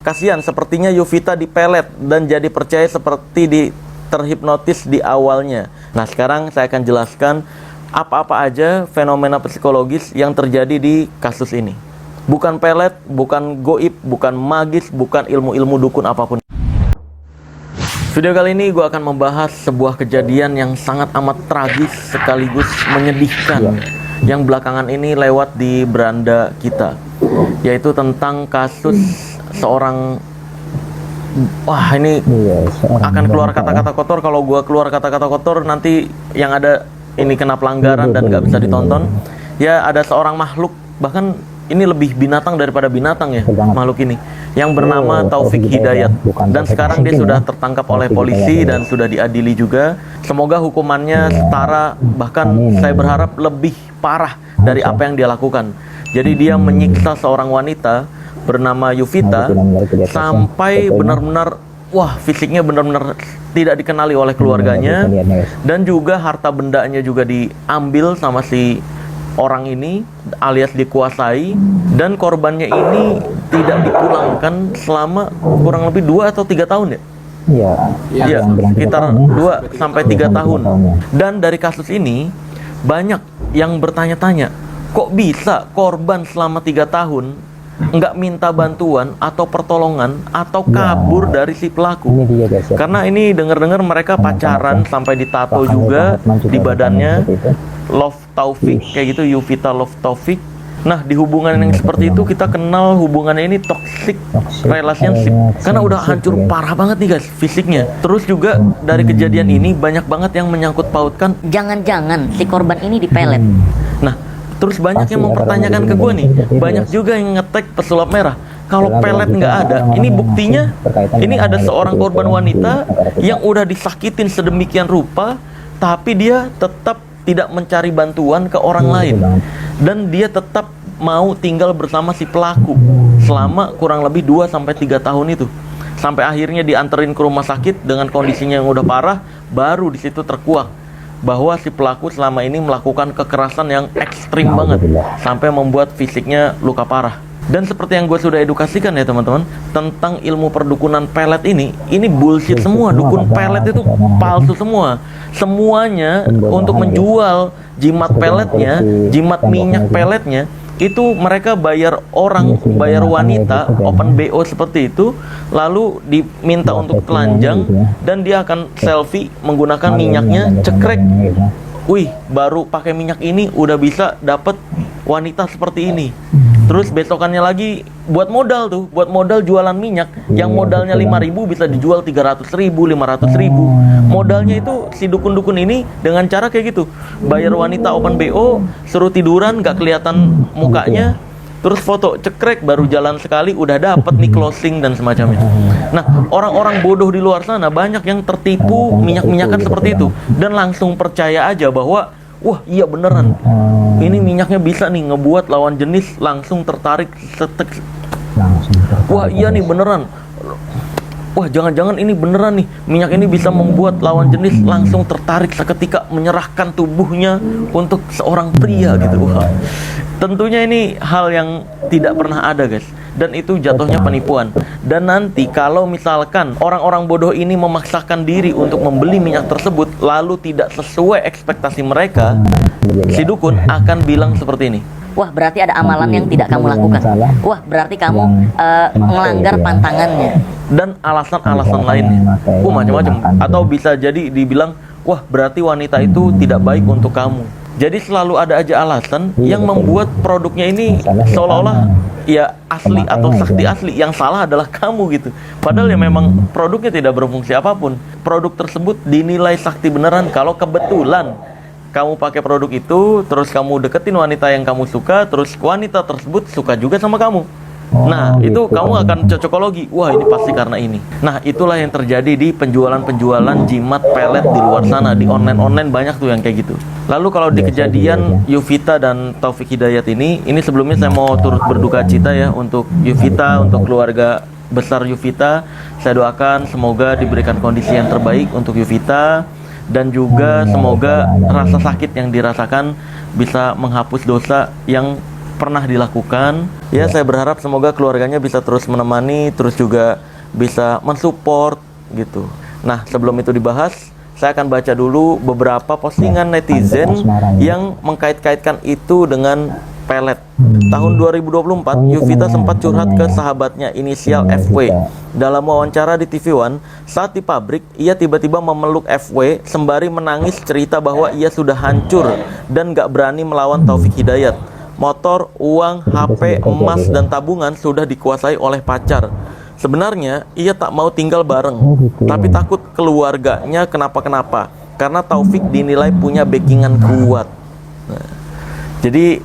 kasihan sepertinya Yovita dipelet dan jadi percaya seperti terhipnotis di awalnya. Nah, sekarang saya akan jelaskan apa-apa aja fenomena psikologis yang terjadi di kasus ini. Bukan pelet, bukan goib, bukan magis, bukan ilmu-ilmu dukun apapun. Video kali ini gue akan membahas sebuah kejadian yang sangat amat tragis sekaligus menyedihkan yang belakangan ini lewat di beranda kita, yaitu tentang kasus seorang, wah ini akan keluar kata-kata kotor. Kalau gue keluar kata-kata kotor nanti yang ada ini kena pelanggaran dan nggak bisa ditonton. Ya, ada seorang makhluk, bahkan ini lebih binatang daripada binatang ya, makhluk ini, yang bernama Taufik Hidayat. Dan sekarang dia sudah tertangkap oleh polisi dan sudah diadili juga. Semoga hukumannya setara, bahkan saya berharap lebih parah dari apa yang dia lakukan. Jadi dia menyiksa seorang wanita bernama Yovita sampai benar-benar, wah, fisiknya benar-benar tidak dikenali oleh keluarganya, dan juga harta bendanya juga diambil sama si orang ini alias dikuasai, dan korbannya ini tidak dipulangkan selama kurang lebih 2 atau 3 tahun ya? Iya, sekitar 2 sampai 3 tahun. Dan dari kasus ini banyak yang bertanya-tanya, kok bisa korban selama 3 tahun nggak minta bantuan atau pertolongan atau kabur dari si pelaku? Karena ini dengar-dengar mereka pacaran sampai ditato juga di badannya, Love Taufik kayak gitu, Yovita Love Taufik. Nah, di hubungan yang seperti itu kita kenal hubungannya ini toxic relationship, karena udah hancur parah banget nih guys fisiknya. Terus juga dari kejadian ini banyak banget yang menyangkut pautkan jangan-jangan si korban ini dipelet. Nah, terus banyak yang mempertanyakan ke gue nih, banyak juga yang nge-tag pesulap merah, kalau pelet nggak ada, ini buktinya ini ada seorang korban wanita yang udah disakitin sedemikian rupa, tapi dia tetap tidak mencari bantuan ke orang lain, dan dia tetap mau tinggal bersama si pelaku selama kurang lebih 2 sampai 3 tahun itu, sampai akhirnya dianterin ke rumah sakit dengan kondisinya yang udah parah. Baru di situ terkuak bahwa si pelaku selama ini melakukan kekerasan yang ekstrim banget sampai membuat fisiknya luka parah. Dan seperti yang gue sudah edukasikan ya teman-teman, tentang ilmu perdukunan pelet ini bullshit semua. Dukun pelet itu palsu semua. Semuanya untuk menjual jimat peletnya, jimat minyak peletnya, itu mereka bayar orang, bayar wanita, open BO seperti itu, lalu diminta untuk telanjang, dan dia akan selfie menggunakan minyaknya, cekrek. Wih, baru pakai minyak ini udah bisa dapat wanita seperti ini. Terus besokannya lagi buat modal tuh, buat modal jualan minyak, yang modalnya 5.000 bisa dijual 300.000, 500.000. Modalnya itu si dukun-dukun ini dengan cara kayak gitu, bayar wanita open BO, suruh tiduran gak kelihatan mukanya, terus foto cekrek, baru jalan sekali udah dapet nih closing dan semacamnya. Nah, orang-orang bodoh di luar sana banyak yang tertipu minyak-minyakan seperti itu dan langsung percaya aja bahwa wah iya beneran, ini minyaknya bisa nih ngebuat lawan jenis langsung tertarik setek. Wah iya nih beneran, wah jangan-jangan ini beneran nih, minyak ini bisa membuat lawan jenis langsung tertarik seketika menyerahkan tubuhnya untuk seorang pria gitu. Wah, tentunya ini hal yang tidak pernah ada guys, dan itu jatuhnya penipuan. Dan nanti kalau misalkan orang-orang bodoh ini memaksakan diri untuk membeli minyak tersebut lalu tidak sesuai ekspektasi mereka, si dukun akan bilang seperti ini, wah berarti ada amalan yang tidak kamu lakukan, wah berarti kamu melanggar pantangannya, dan alasan-alasan lainnya, macam-macam. Atau bisa jadi dibilang, wah berarti wanita itu tidak baik untuk kamu. Jadi selalu ada aja alasan yang membuat produknya ini seolah-olah ya asli atau sakti asli. Yang salah adalah kamu gitu. Padahal ya memang produknya tidak berfungsi apapun. Produk tersebut dinilai sakti beneran kalau kebetulan kamu pakai produk itu, terus kamu deketin wanita yang kamu suka, terus wanita tersebut suka juga sama kamu. Nah, itu kamu akan cocokologi. Wah, ini pasti karena ini. Nah, itulah yang terjadi di penjualan-penjualan jimat pelet di luar sana. Di online-online banyak tuh yang kayak gitu. Lalu kalau di kejadian Yovita dan Taufik Hidayat ini sebelumnya saya mau turut berduka cita ya untuk Yovita, untuk keluarga besar Yovita. Saya doakan semoga diberikan kondisi yang terbaik untuk Yovita, dan juga semoga rasa sakit yang dirasakan bisa menghapus dosa yang pernah dilakukan. Ya, saya berharap semoga keluarganya bisa terus menemani, terus juga bisa mensupport gitu. Nah, sebelum itu dibahas, saya akan baca dulu beberapa postingan netizen yang mengkait-kaitkan itu dengan pelet. Tahun 2024, Yovita sempat curhat ke sahabatnya inisial FW. Dalam wawancara di TV One, saat di pabrik, ia tiba-tiba memeluk FW sembari menangis cerita bahwa ia sudah hancur dan gak berani melawan Taufik Hidayat. Motor, uang, HP, emas, dan tabungan sudah dikuasai oleh pacar. Sebenarnya, ia tak mau tinggal bareng, tapi takut keluarganya kenapa-kenapa, karena Taufik dinilai punya backingan kuat. Nah, jadi,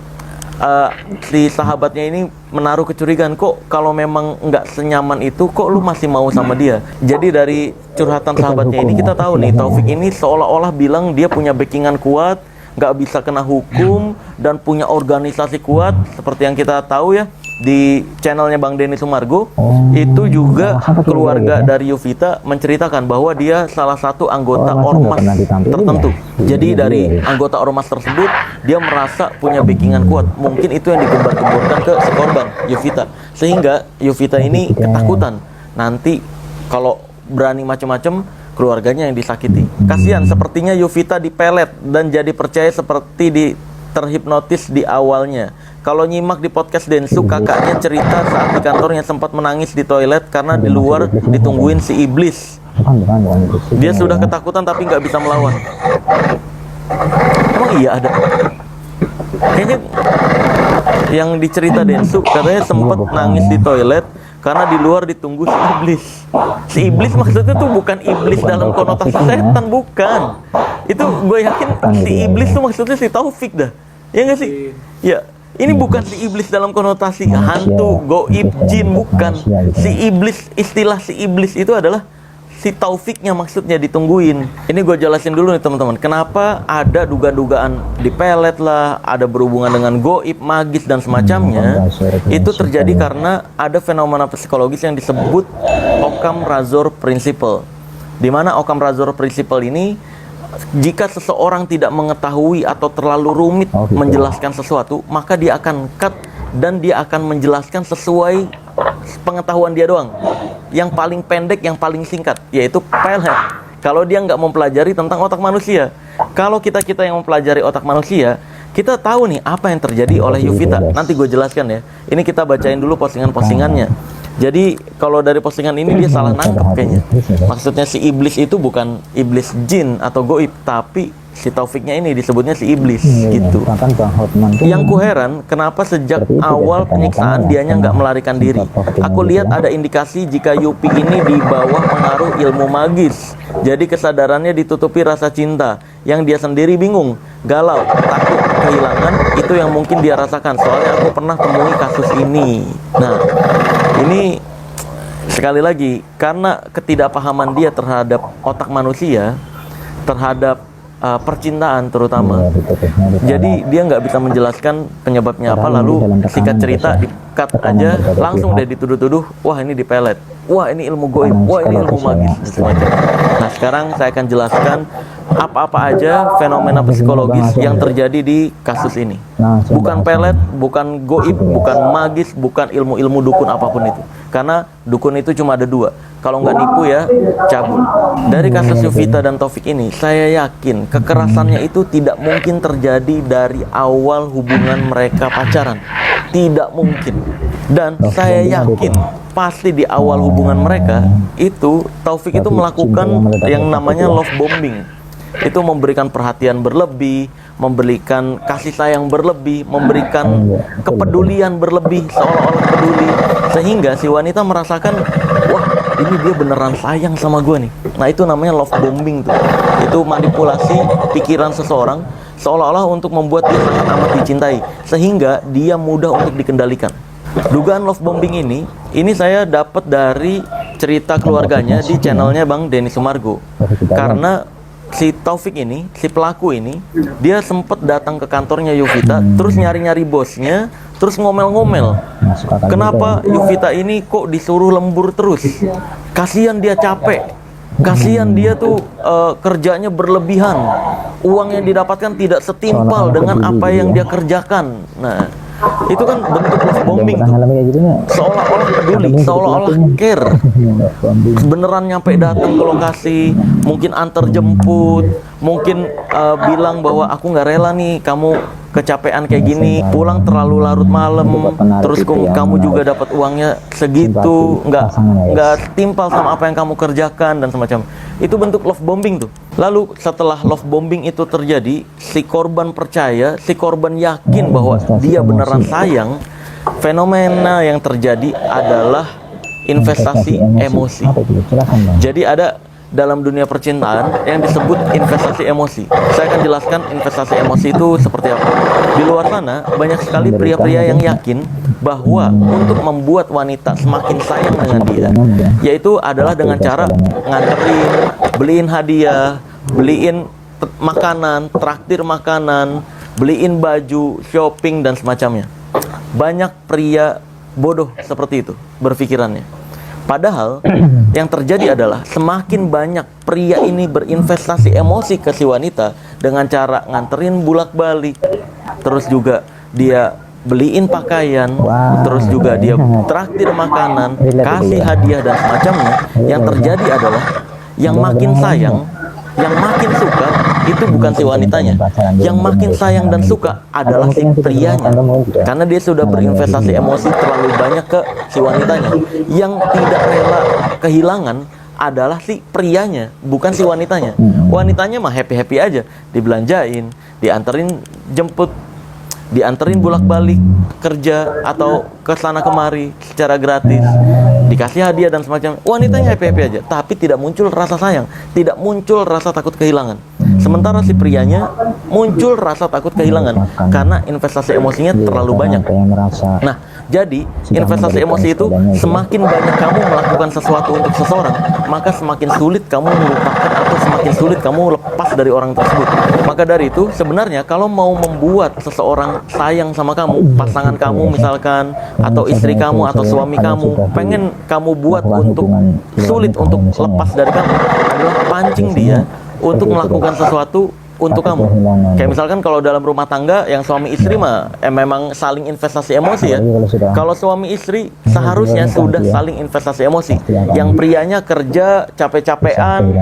si sahabatnya ini menaruh kecurigaan, kok kalau memang nggak senyaman itu, kok lu masih mau sama dia? Jadi dari curhatan sahabatnya ini kita tahu nih, Taufik ini seolah-olah bilang dia punya backingan kuat, nggak bisa kena hukum, dan punya organisasi kuat, seperti yang kita tahu ya, di channelnya Bang Denny Sumargo. Itu juga keluarga dari Yovita menceritakan bahwa dia salah satu anggota ormas tertentu. Jadi dari anggota ormas tersebut, dia merasa punya backingan kuat. Mungkin itu yang digembar-gemborkan ke si korban, Yovita. Sehingga Yovita ini ketakutan nanti kalau berani macam-macam, keluarganya yang disakiti. Kasihan, sepertinya Yovita dipelet dan jadi percaya seperti terhipnotis di awalnya. Kalau nyimak di podcast Densu, kakaknya cerita saat di kantornya sempat menangis di toilet karena di luar ditungguin si iblis. Dia sudah ketakutan tapi nggak bisa melawan. Emang iya ada? Kayaknya yang dicerita Densu katanya sempat nangis di toilet karena di luar ditunggu si iblis. Si iblis maksudnya tuh bukan iblis dalam konotasi setan, bukan. Itu gue yakin si iblis tuh maksudnya si Taufik dah. Ya nggak sih? Ya. Ini bukan si iblis dalam konotasi hantu, goib, jin, bukan. Si iblis, istilah si iblis itu adalah si Taufiknya maksudnya ditungguin. Ini gue jelasin dulu nih teman-teman, kenapa ada duga-dugaan dipelet lah, ada berhubungan dengan goib, magis, dan semacamnya. Itu terjadi karena ada fenomena psikologis yang disebut Occam Razor Principle. Di mana Occam Razor Principle ini, jika seseorang tidak mengetahui atau terlalu rumit menjelaskan sesuatu, maka dia akan cut dan dia akan menjelaskan sesuai pengetahuan dia doang. Yang paling pendek, yang paling singkat, yaitu pelet. Kalau dia nggak mempelajari tentang otak manusia. Kalau kita yang mempelajari otak manusia, kita tahu nih apa yang terjadi oleh Yovita. Nanti gue jelaskan ya. Ini kita bacain dulu postingan-postingannya. Jadi kalau dari postingan ini dia salah nangkep kayaknya. Maksudnya si iblis itu bukan iblis jin atau goib, tapi si Taufiknya ini disebutnya si iblis gitu. Yang ku heran, kenapa sejak awal penyiksaan dianya nggak melarikan diri. Aku lihat ada indikasi jika Yupi ini di bawah pengaruh ilmu magis. Jadi kesadarannya ditutupi rasa cinta, yang dia sendiri bingung, galau, takut kehilangan. Itu yang mungkin dia rasakan. Soalnya aku pernah temui kasus ini. Nah, ini sekali lagi karena ketidakpahaman dia terhadap otak manusia, terhadap percintaan terutama. Jadi dia nggak bisa menjelaskan penyebabnya apa, lalu singkat cerita di-cut aja, langsung deh dituduh-tuduh, wah ini dipelet, wah ini ilmu goib, wah ini ilmu magis, semacam. Nah sekarang saya akan jelaskan apa-apa aja fenomena psikologis yang terjadi di kasus ini. Bukan pelet, bukan goib, bukan magis, bukan ilmu-ilmu dukun apapun itu. Karena dukun itu cuma ada dua. Kalau nggak nipu ya cabul. Dari kasus Yovita dan Taufik ini, saya yakin kekerasannya itu tidak mungkin terjadi dari awal hubungan mereka pacaran. Tidak mungkin. Dan saya yakin pasti di awal hubungan mereka itu Taufik itu melakukan yang namanya love bombing. Itu memberikan perhatian berlebih, memberikan kasih sayang berlebih, memberikan kepedulian berlebih, seolah-olah peduli, sehingga si wanita merasakan, wah ini dia beneran sayang sama gue nih. Nah itu namanya love bombing tuh. Itu manipulasi pikiran seseorang seolah-olah untuk membuat dia sangat amat dicintai, sehingga dia mudah untuk dikendalikan. Dugaan love bombing ini saya dapat dari cerita keluarganya di channelnya Bang Denny Sumargo. Karena si Taufik ini, si pelaku ini, dia sempat datang ke kantornya Yovita, terus nyari-nyari bosnya, terus ngomel-ngomel. Kenapa Yovita ini kok disuruh lembur terus? Kasihan dia capek. Kasihan dia tuh kerjanya berlebihan. Uang yang didapatkan tidak setimpal dengan apa yang dia kerjakan. Nah, Itu kan bentuk love bombing Pernah tuh. ngalamin kayak gitu nggak? Seolah-olah peduli, seolah-olah care. Beneran nyampe datang ke lokasi, mungkin antar jemput, mungkin bilang bahwa aku nggak rela nih kamu kecapean kayak gini, pulang terlalu larut malam, terus kamu juga dapat uangnya segitu, nggak timpal sama apa yang kamu kerjakan dan semacam. Itu bentuk love bombing tuh. Lalu setelah love bombing itu terjadi, si korban percaya, si korban yakin bahwa dia beneran sayang. Fenomena yang terjadi adalah investasi emosi. Jadi ada dalam dunia percintaan yang disebut investasi emosi. Saya akan jelaskan investasi emosi itu seperti apa. Di luar sana banyak sekali pria-pria yang yakin bahwa untuk membuat wanita semakin sayang dengan dia, yaitu adalah dengan cara nganterin, beliin hadiah, beliin makanan, traktir makanan, beliin baju, shopping dan semacamnya. Banyak pria bodoh seperti itu berpikirannya. Padahal yang terjadi adalah semakin banyak pria ini berinvestasi emosi ke si wanita dengan cara nganterin bolak-balik, terus juga dia beliin pakaian, terus juga dia traktir makanan, kasih hadiah dan semacamnya. Yang terjadi adalah yang makin sayang, yang makin suka itu bukan si wanitanya. Yang makin sayang dan suka adalah si prianya. Karena dia sudah berinvestasi emosi terlalu banyak ke si wanitanya. Yang tidak rela kehilangan adalah si prianya, bukan si wanitanya. Wanitanya mah happy-happy aja, dibelanjain, dianterin jemput, dianterin bolak-balik kerja atau ke sana kemari secara gratis, dikasih hadiah dan semacam. Wanitanya happy-happy aja, tapi tidak muncul rasa sayang, tidak muncul rasa takut kehilangan. Sementara si prianya muncul rasa takut kehilangan karena investasi emosinya terlalu banyak. Nah, jadi investasi emosi itu semakin banyak kamu melakukan sesuatu untuk seseorang, maka semakin sulit kamu melupakan atau semakin sulit kamu lepas dari orang tersebut. Maka dari itu sebenarnya kalau mau membuat seseorang sayang sama kamu, pasangan kamu misalkan, atau istri kamu atau suami kamu, pengen kamu buat untuk sulit untuk lepas dari kamu adalah pancing dia untuk melakukan sesuatu untuk kamu. Kayak misalkan kalau dalam rumah tangga yang suami istri mah memang saling investasi emosi ya. Kalau suami istri seharusnya sudah saling investasi emosi. Yang prianya kerja capek-capean,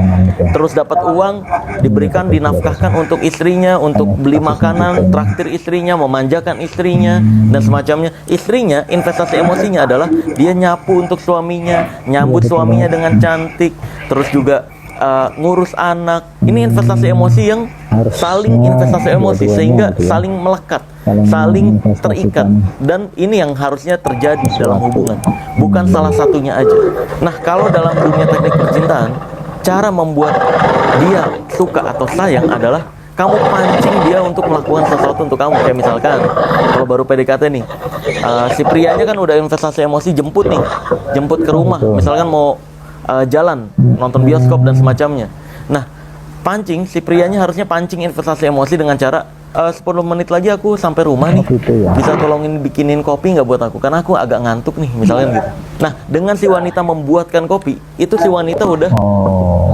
terus dapat uang, diberikan, dinafkahkan untuk istrinya, untuk beli makanan, traktir istrinya, memanjakan istrinya dan semacamnya. Istrinya investasi emosinya adalah dia nyapu untuk suaminya, nyambut suaminya dengan cantik, terus juga ngurus anak. Ini investasi emosi yang saling investasi emosi sehingga saling melekat, saling terikat, dan ini yang harusnya terjadi dalam hubungan, bukan salah satunya aja. Nah, kalau dalam dunia teknik percintaan, cara membuat dia suka atau sayang adalah kamu pancing dia untuk melakukan sesuatu untuk kamu. Kayak misalkan kalau baru PDKT nih, si prianya kan udah investasi emosi, jemput nih, jemput ke rumah, misalkan mau jalan, nonton bioskop dan semacamnya. Nah, pancing, si prianya harusnya pancing investasi emosi dengan cara 10 menit lagi aku sampai rumah nih, bisa tolongin bikinin kopi nggak buat aku, karena aku agak ngantuk nih, misalnya gitu. Nah, dengan si wanita membuatkan kopi, itu si wanita udah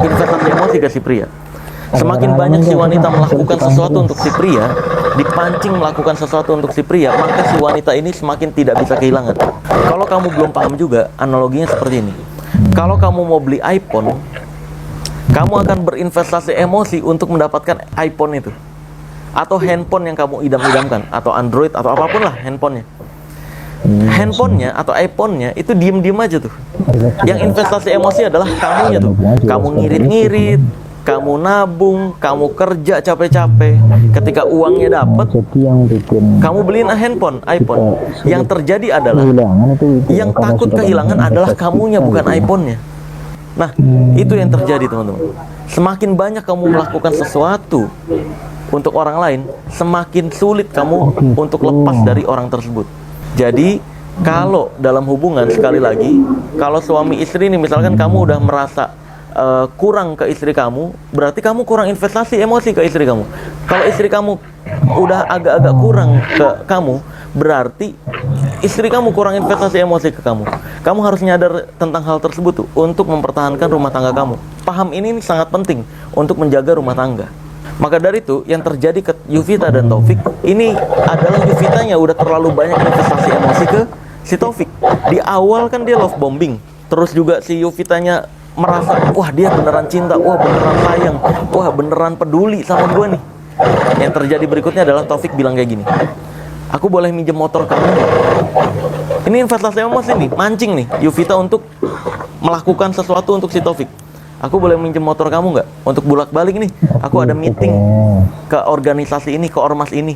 investasi emosi ke si pria. Semakin banyak si wanita melakukan sesuatu untuk si pria, dipancing melakukan sesuatu untuk si pria, maka si wanita ini semakin tidak bisa kehilangan. Kalau kamu belum paham juga, analoginya seperti ini. Kalau kamu mau beli iPhone, kamu akan berinvestasi emosi untuk mendapatkan iPhone itu, atau handphone yang kamu idam-idamkan, atau Android, atau apapun lah handphonenya. Handphonenya atau iPhone-nya itu diem-diem aja tuh. Yang investasi emosi adalah kamunya tuh. Kamu ngirit-ngirit, kamu nabung, kamu kerja capek-capek. Ketika uangnya dapat, kamu beliin handphone, iPhone. Yang terjadi adalah yang takut kehilangan adalah kamunya, bukan iPhone-nya. Nah, itu yang terjadi teman-teman. Semakin banyak kamu melakukan sesuatu untuk orang lain, semakin sulit kamu untuk lepas dari orang tersebut. Jadi, kalau dalam hubungan, sekali lagi, kalau suami istri ini misalkan kamu udah merasa kurang ke istri kamu, berarti kamu kurang investasi emosi ke istri kamu. Kalau istri kamu udah agak-agak kurang ke kamu, berarti istri kamu kurang investasi emosi ke kamu. Kamu harus nyadar tentang hal tersebut tuh, untuk mempertahankan rumah tangga kamu. Paham ini sangat penting untuk menjaga rumah tangga. Maka dari itu yang terjadi ke Yuvita dan Taufik ini adalah Yuvitanya udah terlalu banyak investasi emosi ke si Taufik. Di awal kan dia love bombing, terus juga si Yuvitanya merasa wah dia beneran cinta, wah beneran sayang, wah beneran peduli sama gue nih. Yang terjadi berikutnya adalah Taufik bilang kayak gini, aku boleh minjem motor kamu nggak? Ini investasi emosi nih, mancing nih Yuvita untuk melakukan sesuatu untuk si Taufik. Aku boleh minjem motor kamu nggak untuk bolak-balik nih? Aku ada meeting ke organisasi ini, ke ormas ini.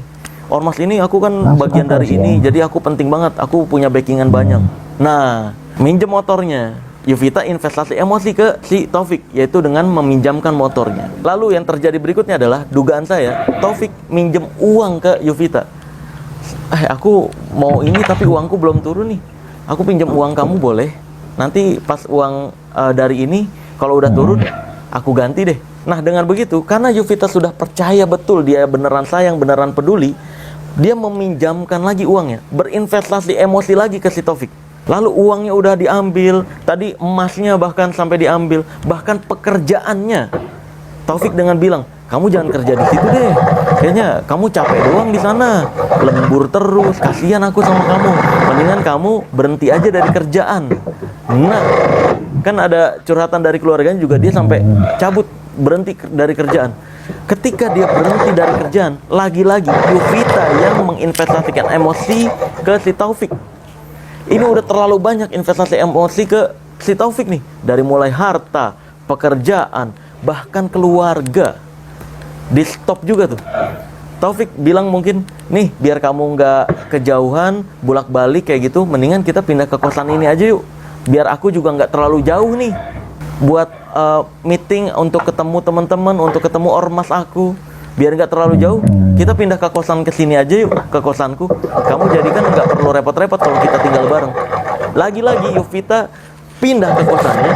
Ormas ini aku kan bagian dari ini, jadi aku penting banget. Aku punya backingan banyak. Nah, minjem motornya. Yuvita investasi emosi ke si Taufik, yaitu dengan meminjamkan motornya. Lalu yang terjadi berikutnya adalah dugaan saya, Taufik minjem uang ke Yuvita. Aku mau ini tapi uangku belum turun nih. Aku pinjam uang kamu boleh? Nanti pas uang dari ini kalau udah turun, aku ganti deh. Nah, dengan begitu, karena Yuvita sudah percaya betul dia beneran sayang, beneran peduli, dia meminjamkan lagi uangnya, berinvestasi emosi lagi ke si Taufik. Lalu uangnya udah diambil, tadi emasnya bahkan sampai diambil, bahkan pekerjaannya. Taufik dengan bilang, kamu jangan kerja di situ deh. Kayaknya kamu capek doang di sana, lembur terus, kasihan aku sama kamu. Mendingan kamu berhenti aja dari kerjaan. Nah, kan ada curhatan dari keluarganya juga, dia sampai cabut, berhenti dari kerjaan. Ketika dia berhenti dari kerjaan, lagi-lagi Yuvita yang menginvestasikan emosi ke si Taufik. Ini udah terlalu banyak investasi emosi ke si Taufik nih, dari mulai harta, pekerjaan, bahkan keluarga. Di stop juga tuh. Taufik bilang mungkin, nih biar kamu nggak kejauhan, bolak-balik kayak gitu, mendingan kita pindah ke kosan ini aja yuk. Biar aku juga nggak terlalu jauh nih buat meeting untuk ketemu teman-teman, untuk ketemu ormas aku. Biar nggak terlalu jauh, kita pindah ke kosan kesini aja yuk, ke kosanku. Kamu jadi kan nggak perlu repot-repot kalau kita tinggal bareng. Lagi-lagi Yuvita pindah ke kosannya,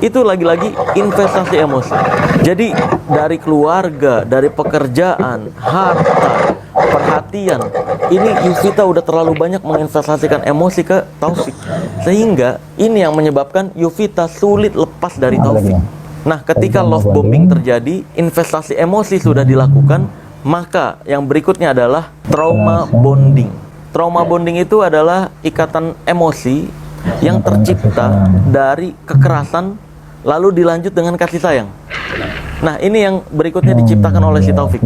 itu lagi-lagi investasi emosi. Jadi dari keluarga, dari pekerjaan, harta, perhatian, ini Yuvita udah terlalu banyak menginvestasikan emosi ke Taufik, sehingga ini yang menyebabkan Yuvita sulit lepas dari Taufik. Nah, ketika love bombing terjadi, investasi emosi sudah dilakukan, maka yang berikutnya adalah trauma bonding. Trauma bonding itu adalah ikatan emosi yang tercipta dari kekerasan lalu dilanjut dengan kasih sayang. Nah, ini yang berikutnya diciptakan oleh si Taufik.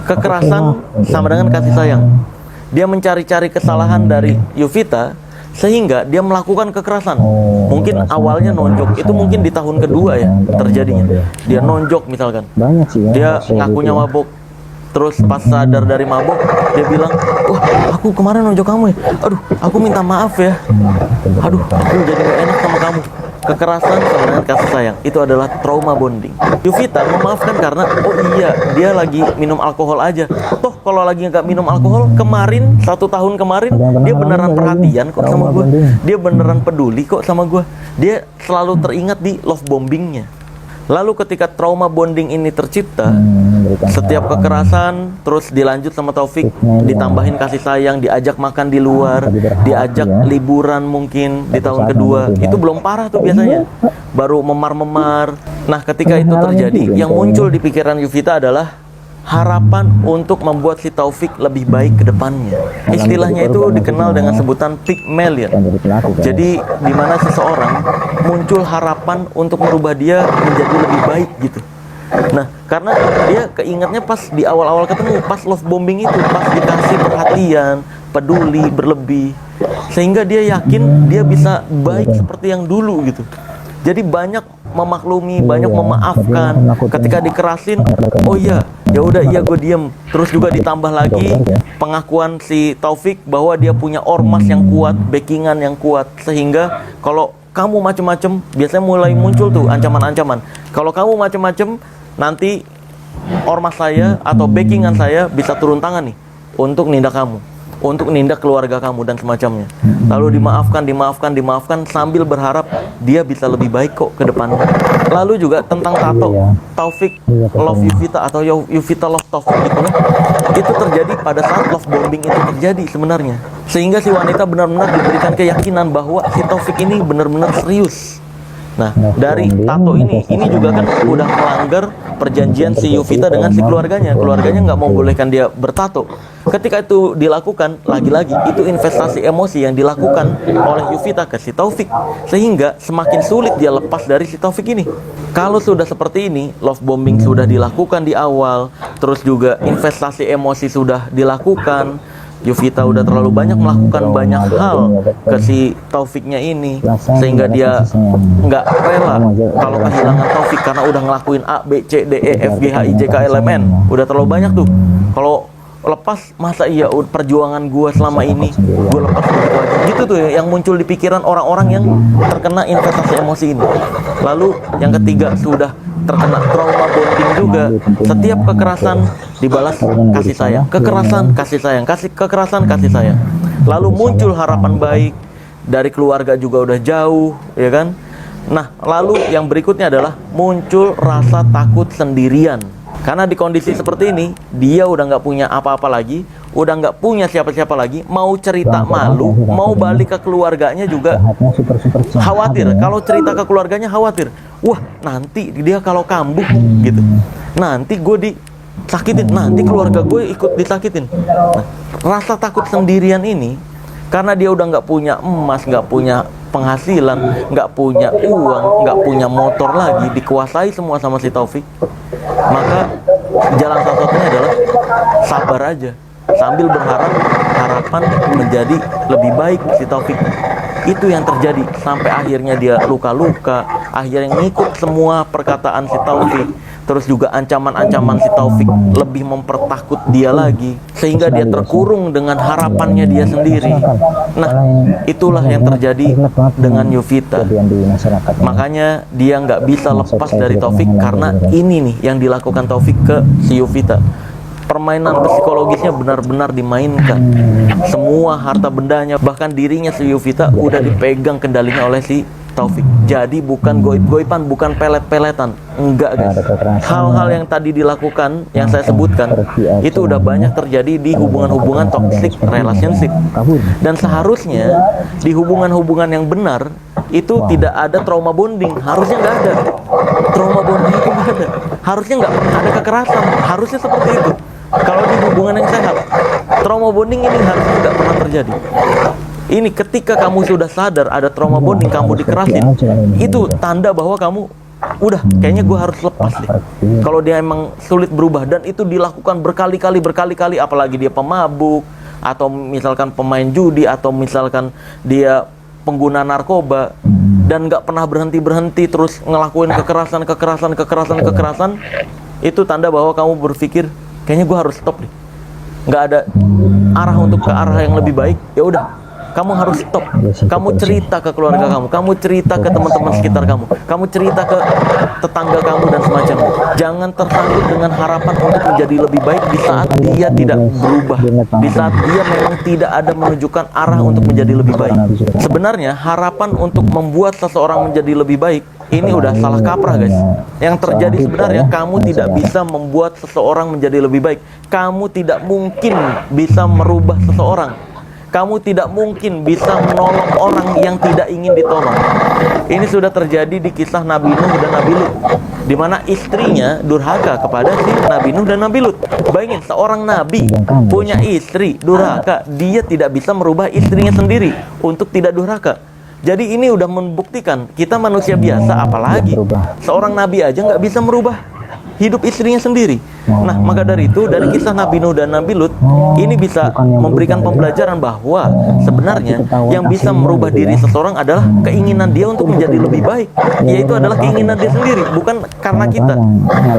Kekerasan sama dengan kasih sayang. Dia mencari-cari kesalahan dari Yuvita sehingga dia melakukan kekerasan. Mungkin awalnya nonjok, itu mungkin di tahun kedua ya terjadinya. Dia nonjok misalkan. Dia ngakunya mabok. Terus pas sadar dari mabok, dia bilang, wah aku kemarin nonjok kamu ya. Aduh, aku minta maaf ya. Aduh, aku jadi gak enak sama kamu. Kekerasan sama dengan kasih sayang, itu adalah trauma bonding. Yuvita memaafkan karena, oh iya, dia lagi minum alkohol aja. Toh kalau lagi nggak minum alkohol, kemarin, 1 tahun kemarin, dia beneran perhatian kok sama gue. Dia beneran peduli kok sama gue. Dia selalu teringat di love bombingnya. Lalu ketika trauma bonding ini tercipta, setiap kekerasan terus dilanjut sama Taufik, ditambahin kasih sayang, diajak makan di luar, diajak liburan mungkin di tahun kedua. Itu belum parah tuh biasanya, baru memar-memar. Nah, ketika itu terjadi, yang muncul di pikiran Yuvita adalah harapan untuk membuat si Taufik lebih baik ke depannya. Istilahnya itu dikenal dengan sebutan Pygmalion. Jadi di mana seseorang muncul harapan untuk merubah dia menjadi lebih baik gitu. Nah, karena dia keingetnya pas di awal-awal ketemu, pas love bombing itu, pas dikasih perhatian, peduli, berlebih, sehingga dia yakin dia bisa baik seperti yang dulu gitu. Jadi banyak memaklumi, banyak memaafkan. Ketika dikerasin, oh iya, ya udah iya gue diem. Terus juga ditambah lagi pengakuan si Taufik bahwa dia punya ormas yang kuat, backingan yang kuat, sehingga kalau kamu macem-macem, biasanya mulai muncul tuh ancaman-ancaman. Kalau kamu macem-macem, nanti ormas saya atau backingan saya bisa turun tangan nih untuk nindak kamu, untuk nindak keluarga kamu dan semacamnya. Lalu dimaafkan sambil berharap dia bisa lebih baik kok ke depannya. Lalu juga tentang tato, Taufik love Yuvita atau Yuvita love Taufik gitu kan. Itu terjadi pada saat love bombing itu terjadi sebenarnya. Sehingga si wanita benar-benar diberikan keyakinan bahwa si Taufik ini benar-benar serius. Nah, dari tato ini juga kan udah melanggar perjanjian si Yovita dengan si keluarganya. Keluarganya nggak membolehkan dia bertato. Ketika itu dilakukan, lagi-lagi itu investasi emosi yang dilakukan oleh Yovita ke si Taufik, sehingga semakin sulit dia lepas dari si Taufik ini. Kalau sudah seperti ini, love bombing sudah dilakukan di awal, terus juga investasi emosi sudah dilakukan, Yovita udah terlalu banyak melakukan banyak hal ke si Taufiknya ini, sehingga dia nggak rela kalau kehilangan Taufik karena udah ngelakuin A, B, C, D, E, F, G, H, I, J, K, L, M, N. Udah terlalu banyak tuh. Kalau lepas, masa iya perjuangan gua selama ini gua lepas begitu aja. Gitu tuh yang muncul di pikiran orang-orang yang terkena investasi emosi ini. Lalu yang ketiga, sudah terkena trauma bonding juga. Setiap kekerasan dibalas kasih sayang, kekerasan kasih sayang, kekerasan kasih sayang. Lalu muncul harapan baik dari keluarga juga udah jauh, ya kan? Nah, lalu yang berikutnya adalah muncul rasa takut sendirian. Karena di kondisi seperti ini, dia udah nggak punya apa-apa lagi, udah nggak punya siapa-siapa lagi, mau cerita malu, mau balik ke keluarganya juga khawatir. Kalau cerita ke keluarganya khawatir, wah nanti dia kalau kambuh gitu, nanti gue disakitin, nanti keluarga gue ikut disakitin. Nah, rasa takut sendirian ini, karena dia udah nggak punya emas, nggak punya penghasilan, nggak punya uang, nggak punya motor lagi, dikuasai semua sama si Taufik, maka jalan satu-satunya adalah sabar aja sambil berharap harapan menjadi lebih baik si Taufik. Itu yang terjadi sampai akhirnya dia luka-luka, akhirnya ngikut semua perkataan si Taufik. Terus juga ancaman-ancaman si Taufik lebih mempertakut dia lagi, sehingga dia terkurung dengan harapannya dia sendiri. Nah, itulah yang terjadi dengan Yovita. Makanya dia nggak bisa lepas dari Taufik, karena ini nih yang dilakukan Taufik ke si Yovita. Permainan psikologisnya benar-benar dimainkan. Semua harta bendanya, bahkan dirinya si Yovita udah dipegang kendalinya oleh si Taufik. Jadi bukan goib-goiban, bukan pelet-peletan. Enggak, guys. Hal-hal yang tadi dilakukan, yang saya sebutkan, itu udah banyak terjadi di hubungan-hubungan toxic relationship. Dan seharusnya di hubungan-hubungan yang benar itu tidak ada trauma bonding. Harusnya nggak ada. Trauma bonding itu nggak ada. Harusnya nggak pernah ada kekerasan. Harusnya seperti itu. Kalau di hubungan yang sehat, trauma bonding ini harusnya nggak pernah terjadi. Ini ketika kamu sudah sadar ada trauma bonding, kamu dikerasin, itu tanda bahwa kamu udah kayaknya gue harus lepas deh. Kalau dia emang sulit berubah dan itu dilakukan berkali-kali, apalagi dia pemabuk atau misalkan pemain judi atau misalkan dia pengguna narkoba dan nggak pernah berhenti terus ngelakuin kekerasan, itu tanda bahwa kamu berpikir kayaknya gue harus stop deh. Nggak ada arah untuk ke arah yang lebih baik. Ya udah, kamu harus stop. Kamu cerita ke keluarga kamu cerita ke teman-teman sekitar kamu cerita ke tetangga kamu dan semacamnya. Jangan tersangkut dengan harapan untuk menjadi lebih baik di saat dia tidak berubah, di saat dia memang tidak ada menunjukkan arah untuk menjadi lebih baik. Sebenarnya harapan untuk membuat seseorang menjadi lebih baik ini udah salah kaprah, guys. Yang terjadi sebenarnya, kamu tidak bisa membuat seseorang menjadi lebih baik. Kamu tidak mungkin bisa merubah seseorang. Kamu tidak mungkin bisa menolong orang yang tidak ingin ditolong. Ini sudah terjadi di kisah Nabi Nuh dan Nabi Lut, di mana istrinya durhaka kepada si Nabi Nuh dan Nabi Lut. Bayangin, seorang nabi punya istri durhaka, dia tidak bisa merubah istrinya sendiri untuk tidak durhaka. Jadi ini udah membuktikan kita manusia biasa, apalagi seorang nabi aja nggak bisa merubah hidup istrinya sendiri. Nah, maka dari itu, dari kisah Nabi Nuh dan Nabi Lut, ini bisa memberikan pembelajaran bahwa sebenarnya yang bisa merubah diri seseorang adalah keinginan dia untuk menjadi lebih baik, yaitu adalah keinginan dia sendiri, bukan karena kita.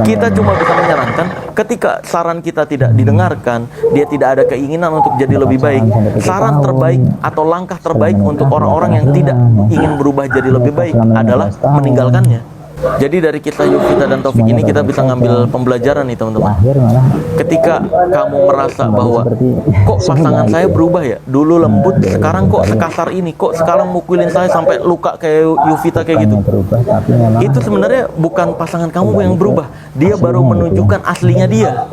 Kita cuma bisa menyarankan ketika saran kita tidak didengarkan, dia tidak ada keinginan untuk jadi lebih baik. Saran terbaik atau langkah terbaik untuk orang-orang yang tidak ingin berubah jadi lebih baik adalah meninggalkannya. Jadi dari kisah Yovita dan Taufik ini kita bisa ngambil pembelajaran nih teman-teman. Ketika kamu merasa bahwa kok pasangan saya berubah ya, dulu lembut, sekarang kok sekasar ini, kok sekarang mukulin saya sampai luka kayak Yovita kayak gitu. Itu sebenarnya bukan pasangan kamu yang berubah, dia baru menunjukkan aslinya dia.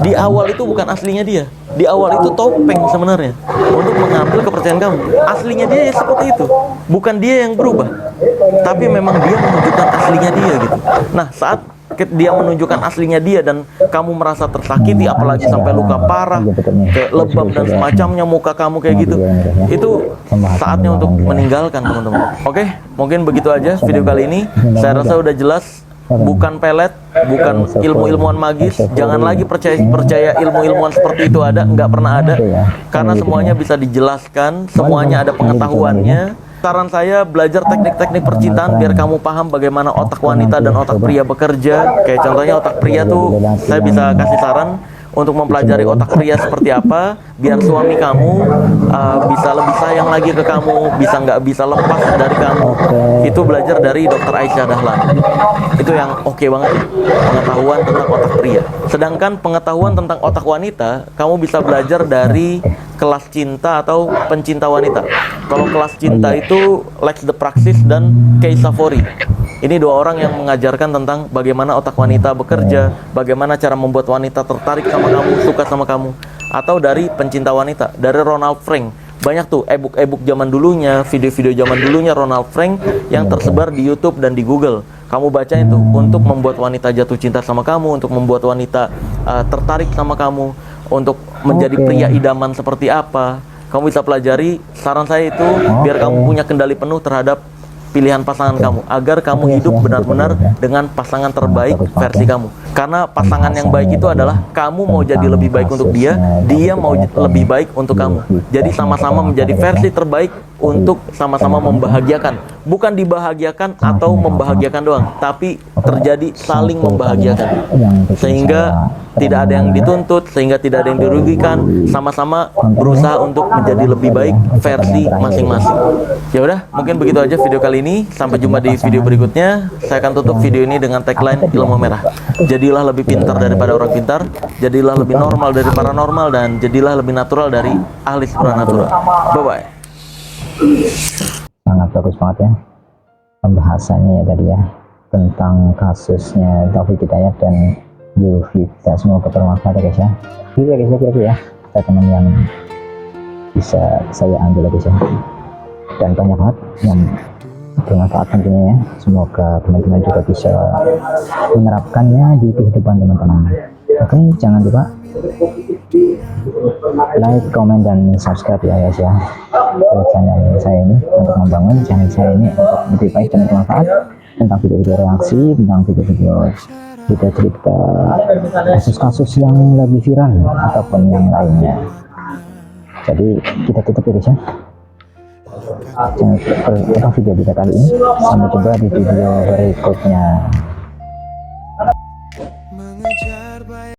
Di awal itu bukan aslinya dia, di awal itu topeng sebenarnya untuk mengambil kepercayaan kamu. Aslinya dia ya seperti itu, bukan dia yang berubah, tapi memang dia menunjukkan aslinya dia gitu. Nah, saat dia menunjukkan aslinya dia dan kamu merasa tersakiti, apalagi sampai luka parah, kayak lebam dan semacamnya muka kamu kayak gitu, itu saatnya untuk meninggalkan teman-teman. Oke, mungkin begitu aja video kali ini. Saya rasa udah jelas. Bukan pelet, bukan ilmu-ilmuwan magis. Jangan lagi percaya ilmu-ilmuwan seperti itu ada, nggak pernah ada. Karena semuanya bisa dijelaskan, semuanya ada pengetahuannya. Saran saya belajar teknik-teknik percintaan biar kamu paham bagaimana otak wanita dan otak pria bekerja. Kayak contohnya otak pria tuh, saya bisa kasih saran untuk mempelajari otak pria seperti apa, biar suami kamu bisa lebih sayang lagi ke kamu, nggak bisa lepas dari kamu. Itu belajar dari Dr. Aisyah Dahlan. Itu yang oke banget ya, pengetahuan tentang otak pria. Sedangkan pengetahuan tentang otak wanita, kamu bisa belajar dari kelas cinta atau pencinta wanita. Kalau kelas cinta itu Lex de Praxis dan Kay Savory. Ini dua orang yang mengajarkan tentang bagaimana otak wanita bekerja, bagaimana cara membuat wanita tertarik sama kamu, suka sama kamu. Atau dari pencinta wanita, dari Ronald Frank. Banyak tuh e-book zaman dulunya, video-video zaman dulunya Ronald Frank yang tersebar di YouTube dan di Google. Kamu baca itu untuk membuat wanita jatuh cinta sama kamu, untuk membuat wanita tertarik sama kamu, untuk menjadi pria idaman seperti apa. Kamu bisa pelajari. Saran saya itu biar kamu punya kendali penuh terhadap pilihan pasangan kamu, agar kamu hidup benar-benar dengan pasangan terbaik versi kamu. Karena pasangan yang baik itu adalah kamu mau jadi lebih baik untuk dia, dia mau lebih baik untuk kamu. Jadi sama-sama menjadi versi terbaik untuk sama-sama membahagiakan. Bukan dibahagiakan atau membahagiakan doang, tapi terjadi saling membahagiakan. Sehingga tidak ada yang dituntut, sehingga tidak ada yang dirugikan, sama-sama berusaha untuk menjadi lebih baik versi masing-masing. Ya udah, mungkin begitu aja video kali ini. Sampai jumpa di video berikutnya. Saya akan tutup video ini dengan tagline ilmu merah. Jadilah lebih pintar daripada orang pintar, jadilah lebih normal dari paranormal, dan jadilah lebih natural dari ahli supranatural. Bye-bye. Sangat bagus banget ya pembahasannya ya tadi ya, tentang kasusnya Taufik Hidayat dan Yovita. Semoga bermanfaat ya guys ya. Gitu ya guys ya, kira-kira ya teman yang bisa saya ambil ya guys ya, dan banyak banget yang bermanfaat tentunya ya. Semoga teman-teman juga bisa menerapkannya di kehidupan teman-teman. Oke, jangan lupa like, comment, dan subscribe ya guys ya ke channel saya ini, untuk membangun channel saya ini untuk lebih baik dan bermanfaat tentang video-video reaksi, tentang video-video cerita kasus-kasus yang lagi viral ataupun yang lainnya. Jadi kita tutup ya guys ya. Jangan lupa video kita kali ini. Sampai jumpa di video berikutnya.